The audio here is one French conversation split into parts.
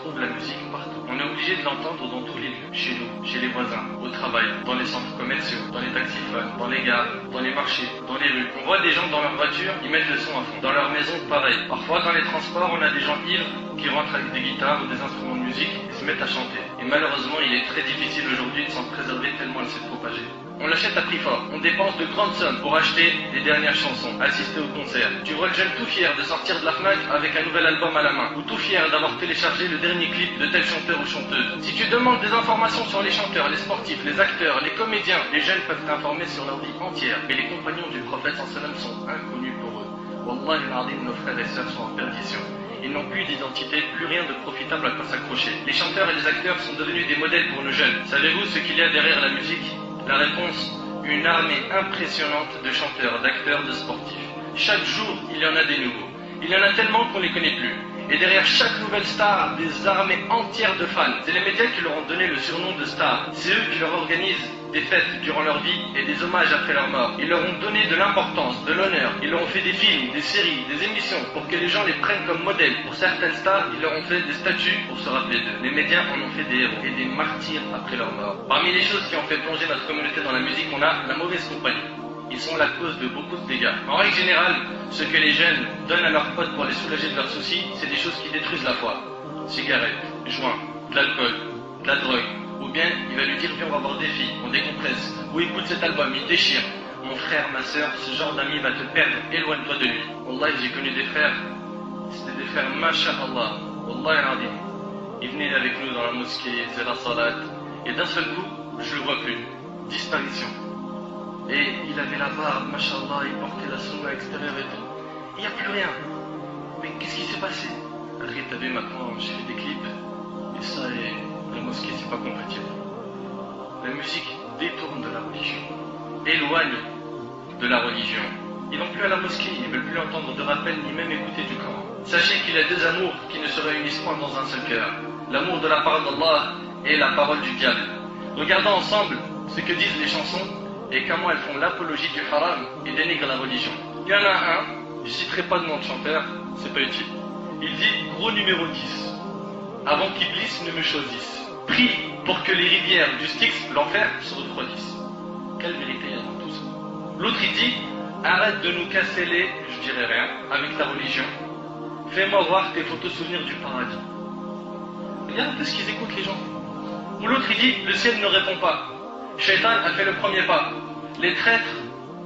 trouve la musique partout. On est obligé de l'entendre dans tous les lieux, chez nous, chez les voisins, au travail, dans les centres commerciaux, dans les taxiphones, dans les gares, dans les marchés, dans les rues. On voit des gens dans leur voiture, ils mettent le son à fond. Dans leur maison, pareil. Parfois, dans les transports, on a des gens ivres qui rentrent avec des guitares ou des instruments de musique et se mettent à chanter. Et malheureusement, il est très difficile aujourd'hui de s'en préserver tellement elle s'est propagée. On l'achète à prix fort, on dépense de grandes sommes pour acheter les dernières chansons, assister au concert. Tu vois le jeune tout fier de sortir de la FNAC avec un nouvel album à la main, ou tout fier d'avoir téléchargé le dernier clip de tel chanteur ou chanteuse. Si tu demandes des informations sur les chanteurs, les sportifs, les acteurs, les comédiens, les jeunes peuvent t'informer sur leur vie entière. Et les compagnons du prophète sallam sont inconnus pour eux. Wallah al-Azim, nos frères et sœurs sont en perdition. Ils n'ont plus d'identité, plus rien de profitable à quoi s'accrocher. Les chanteurs et les acteurs sont devenus des modèles pour nos jeunes. Savez-vous ce qu'il y a derrière la musique? La réponse, une armée impressionnante de chanteurs, d'acteurs, de sportifs. Chaque jour, il y en a des nouveaux. Il y en a tellement qu'on ne les connaît plus. Et derrière chaque nouvelle star, des armées entières de fans. C'est les médias qui leur ont donné le surnom de star. C'est eux qui leur organisent des fêtes durant leur vie et des hommages après leur mort. Ils leur ont donné de l'importance, de l'honneur. Ils leur ont fait des films, des séries, des émissions pour que les gens les prennent comme modèles. Pour certaines stars, ils leur ont fait des statues pour se rappeler d'eux. Les médias en ont fait des héros et des martyrs après leur mort. Parmi les choses qui ont fait plonger notre communauté dans la musique, on a la mauvaise compagnie. Ils sont la cause de beaucoup de dégâts. En règle générale, ce que les jeunes donnent à leurs potes pour les soulager de leurs soucis, c'est des choses qui détruisent la foi. Cigarettes, joints, de l'alcool, de la drogue. Ou bien, il va lui dire, viens, on va voir des filles, on décompresse. Ou écoute cet album, il déchire. Mon frère, ma soeur, ce genre d'ami va te perdre, éloigne-toi de lui. Wallah, j'ai connu des frères, c'était des frères, masha'Allah, Wallah al-Azim. Ils venaient avec nous dans la mosquée, ils faisaient la salat, et d'un seul coup, je le vois plus. Disparition. Et il avait la barbe, mashallah, il portait la sunna extérieure et tout. Il n'y a plus rien. Mais qu'est-ce qui s'est passé? Après, t'as vu, maintenant, j'ai fait des clips, et ça, et la mosquée, c'est pas compatible. La musique détourne de la religion, éloigne de la religion. Ils vont plus à la mosquée, ils ne veulent plus entendre de rappel, ni même écouter du Coran. Sachez qu'il y a deux amours qui ne se réunissent point dans un seul cœur. L'amour de la parole d'Allah et la parole du diable. Regardons ensemble ce que disent les chansons et comment elles font l'apologie du haram et dénigrent la religion. Il y en a un, je ne citerai pas de nom de chanteur, c'est pas utile. Il dit, gros numéro 10, avant qu'Iblis ne me choisisse. Prie pour que les rivières du Styx, l'enfer, se refroidissent. Quelle vérité il y a dans tout ça? L'autre il dit, arrête de nous casser les, je dirais rien, avec ta religion. Fais-moi voir tes photos souvenirs du paradis. Regarde ce qu'ils écoutent les gens. Ou l'autre il dit, le ciel ne répond pas. Shaitan a fait le premier pas. Les traîtres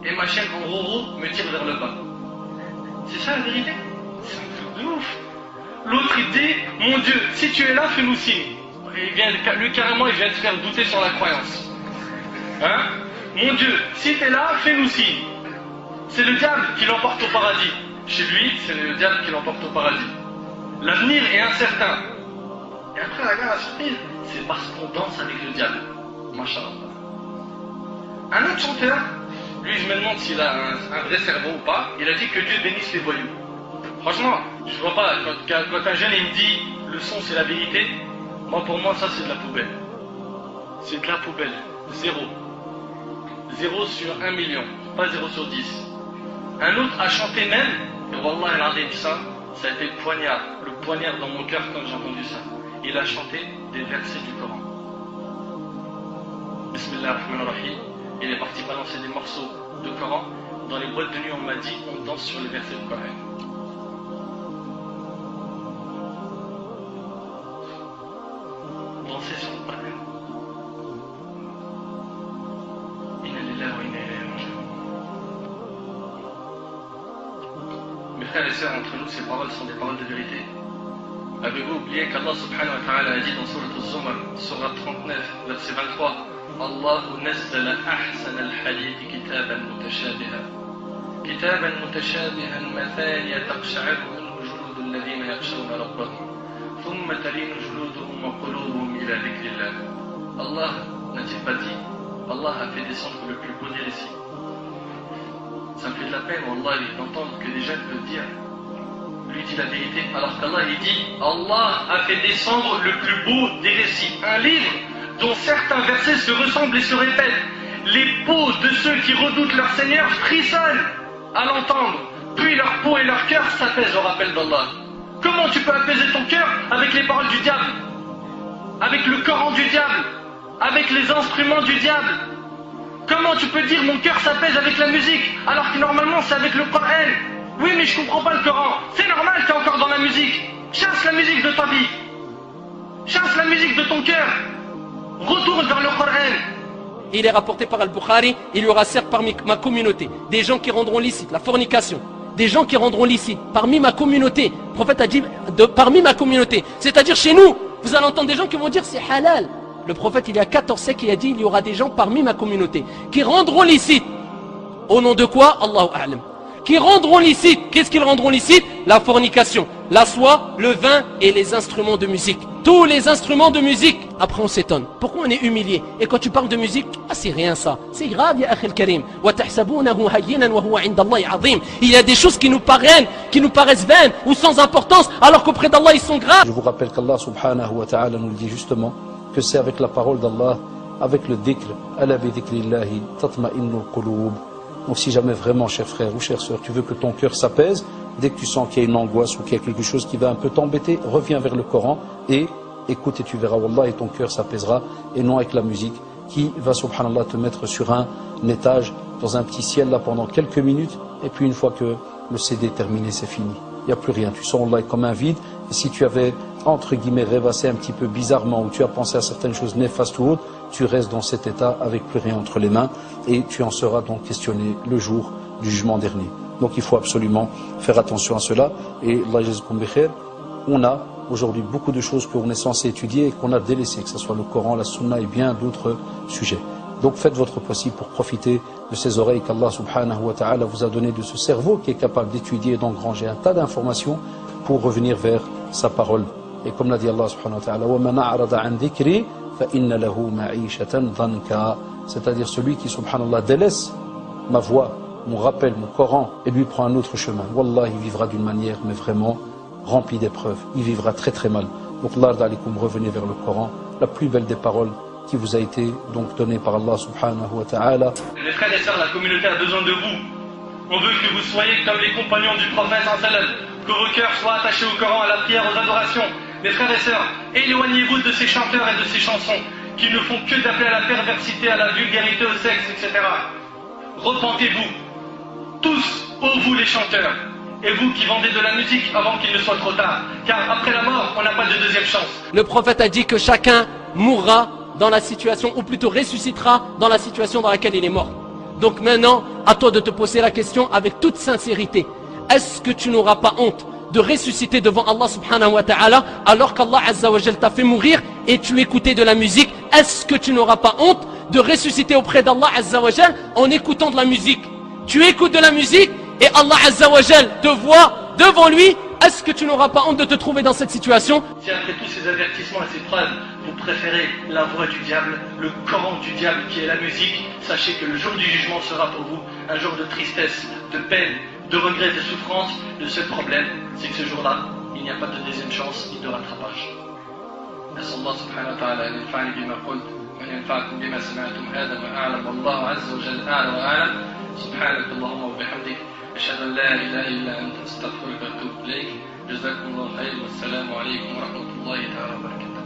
et ma chaîne en roro me tirent vers le bas. C'est ça la vérité? C'est un truc de ouf. L'autre il dit, mon Dieu, si tu es là, fais-nous signe. Lui carrément il vient te faire douter sur la croyance. Hein? Mon Dieu, si tu es là, fais-nous signe. C'est le diable qui l'emporte au paradis. Chez lui, c'est le diable qui l'emporte au paradis. L'avenir est incertain. Et après, regarde la surprise, c'est parce qu'on danse avec le diable. Masha'Allah. Un autre chanteur, lui je me demande s'il a un vrai cerveau ou pas, il a dit que Dieu bénisse les voyous. Franchement, je vois pas, quand un jeune il me dit le son c'est la vérité, moi pour moi ça c'est de la poubelle. C'est de la poubelle. Zéro. 0 sur 1 million, pas 0 sur 10. Un autre a chanté même, et Wallah al-Azim, ça a été le poignard dans mon cœur quand j'ai entendu ça. Il a chanté des versets du Coran. Bismillah ar-Rahman ar-Rahim. Il est parti balancer des morceaux de Coran. Dans les boîtes de nuit, on m'a dit, on danse sur les versets du Coran. Danser sur le Coran. Mes frères et sœurs, entre nous, ces paroles sont des paroles de vérité. Avez-vous oublié qu'Allah subhanahu wa ta'ala a dit dans Surat al-Zumar, Surat 39, verset 23, Allah nazzala ahsan al-hadith kitaban mutashabihan mathaniya taqsha'ru minhu juludu alladhina yakhshawna rabbahum thumma talinu juluduhum wa qulubuhum ila dhikrillah. Allah n'a-t-il pas dit, Allah a fait descendre le plus beau des récits. Ça me fait de la peine, Wallah, d'entendre que des jeunes peuvent dire, lui dit la vérité, alors qu'Allah il dit, Allah a fait descendre le plus beau des récits. Un livre dont certains versets se ressemblent et se répètent. Les peaux de ceux qui redoutent leur Seigneur frissonnent à l'entendre, puis leur peau et leur cœur s'apaisent au rappel d'Allah. Comment tu peux apaiser ton cœur avec les paroles du diable, avec le Coran du diable, avec les instruments du diable? Comment tu peux dire mon cœur s'apaise avec la musique, alors que normalement c'est avec le Coran? Oui, mais je comprends pas le Coran. C'est normal, t'es encore dans la musique. Chasse la musique de ta vie. Chasse la musique de ton cœur. Retourne vers le Coran. Il est rapporté par Al-Bukhari, il y aura certes parmi ma communauté des gens qui rendront licite la fornication, des gens qui rendront licite parmi ma communauté. Le prophète a dit parmi ma communauté, c'est-à-dire chez nous, vous allez entendre des gens qui vont dire c'est halal. Le prophète, il y a 14 siècles, il a dit il y aura des gens parmi ma communauté qui rendront licite. Au nom de quoi? Allahu A'lam. Qui rendront licite. Qu'est-ce qu'ils rendront licite? La fornication, la soie, le vin et les instruments de musique. Tous les instruments de musique. Après on s'étonne. Pourquoi on est humilié? Et quand tu parles de musique, ah c'est rien ça. C'est grave, ya akhi al-karim. Il y a des choses qui nous paraissent vaines ou sans importance, alors qu'auprès d'Allah ils sont graves. Je vous rappelle qu'Allah subhanahu wa ta'ala nous dit justement que c'est avec la parole d'Allah, avec le dhikr, ala bi dhikrillahi tatma'innul qulub. Donc si jamais vraiment, cher frère ou chère sœur, tu veux que ton cœur s'apaise, dès que tu sens qu'il y a une angoisse ou qu'il y a quelque chose qui va un peu t'embêter, reviens vers le Coran et écoute et tu verras, Wallah, et ton cœur s'apaisera, et non avec la musique qui va, subhanallah, te mettre sur un étage, dans un petit ciel là pendant quelques minutes, et puis une fois que le CD est terminé, c'est fini. Il n'y a plus rien, tu sens Allah comme un vide, et si tu avais, entre guillemets, rêvassé un petit peu bizarrement, ou tu as pensé à certaines choses néfastes ou autres, tu restes dans cet état avec plus rien entre les mains, et tu en seras donc questionné le jour du jugement dernier. Donc il faut absolument faire attention à cela, et Allah yazkoum bikhair, on a aujourd'hui beaucoup de choses qu'on est censé étudier et qu'on a délaissées, que ce soit le Coran, la Sunna et bien d'autres sujets. Donc faites votre possible pour profiter de ces oreilles qu'Allah subhanahu wa ta'ala vous a donné, de ce cerveau qui est capable d'étudier et d'engranger un tas d'informations pour revenir vers sa parole. Et comme l'a dit Allah subhanahu wa ta'ala, وَمَنْ أَعْرَضَ عَنْ ذِكْرِي فَإِنَّ لَهُ مَعِيشَةً ضَنْكًا. C'est-à-dire celui qui subhanallah délaisse ma voix, mon rappel, mon Coran, et lui prend un autre chemin. Wallah, il vivra d'une manière, mais vraiment remplie d'épreuves. Il vivra très très mal. Donc, Allah d'alikum, revenez vers le Coran, la plus belle des paroles qui vous a été donc donnée par Allah subhanahu wa ta'ala. Les frères et sœurs, la communauté a besoin de vous. On veut que vous soyez comme les compagnons du prophète sallam, que vos cœurs soient attachés au Coran, à la prière, aux adorations. Les frères et sœurs, éloignez-vous de ces chanteurs et de ces chansons qui ne font que d'appeler à la perversité, à la vulgarité, au sexe, etc. Repentez-vous. Tous, ô vous les chanteurs, et vous qui vendez de la musique avant qu'il ne soit trop tard, car après la mort, on n'a pas de deuxième chance. Le prophète a dit que chacun mourra dans la situation, ou plutôt ressuscitera dans la situation dans laquelle il est mort. Donc maintenant, à toi de te poser la question avec toute sincérité. Est-ce que tu n'auras pas honte de ressusciter devant Allah subhanahu wa ta'ala alors qu'Allah azza wa jal t'a fait mourir et tu écoutais de la musique? Est-ce que tu n'auras pas honte de ressusciter auprès d'Allah azza wa jal en écoutant de la musique? Tu écoutes de la musique et Allah azza wa jal te voit devant lui. Est-ce que tu n'auras pas honte de te trouver dans cette situation? Si après tous ces avertissements et ces preuves, vous préférez la voix du diable, le Coran du diable qui est la musique, sachez que le jour du jugement sera pour vous un jour de tristesse, de peine, de regret, de souffrance. Le seul problème, c'est que ce jour-là, il n'y a pas de deuxième chance ni de rattrapage. أسأل الله سبحانه وتعالى أن ينفعني بما قلت وأن ينفعكم بما سمعتم. هذا ما أعلم والله عز وجل أعلى وأعلم. سبحانك اللهم وبحمدك أشهد أن لا إله إلا أنت أستغفرك وأتوب إليك. جزاكم الله خير والسلام عليكم ورحمة الله تعالى وبركاته.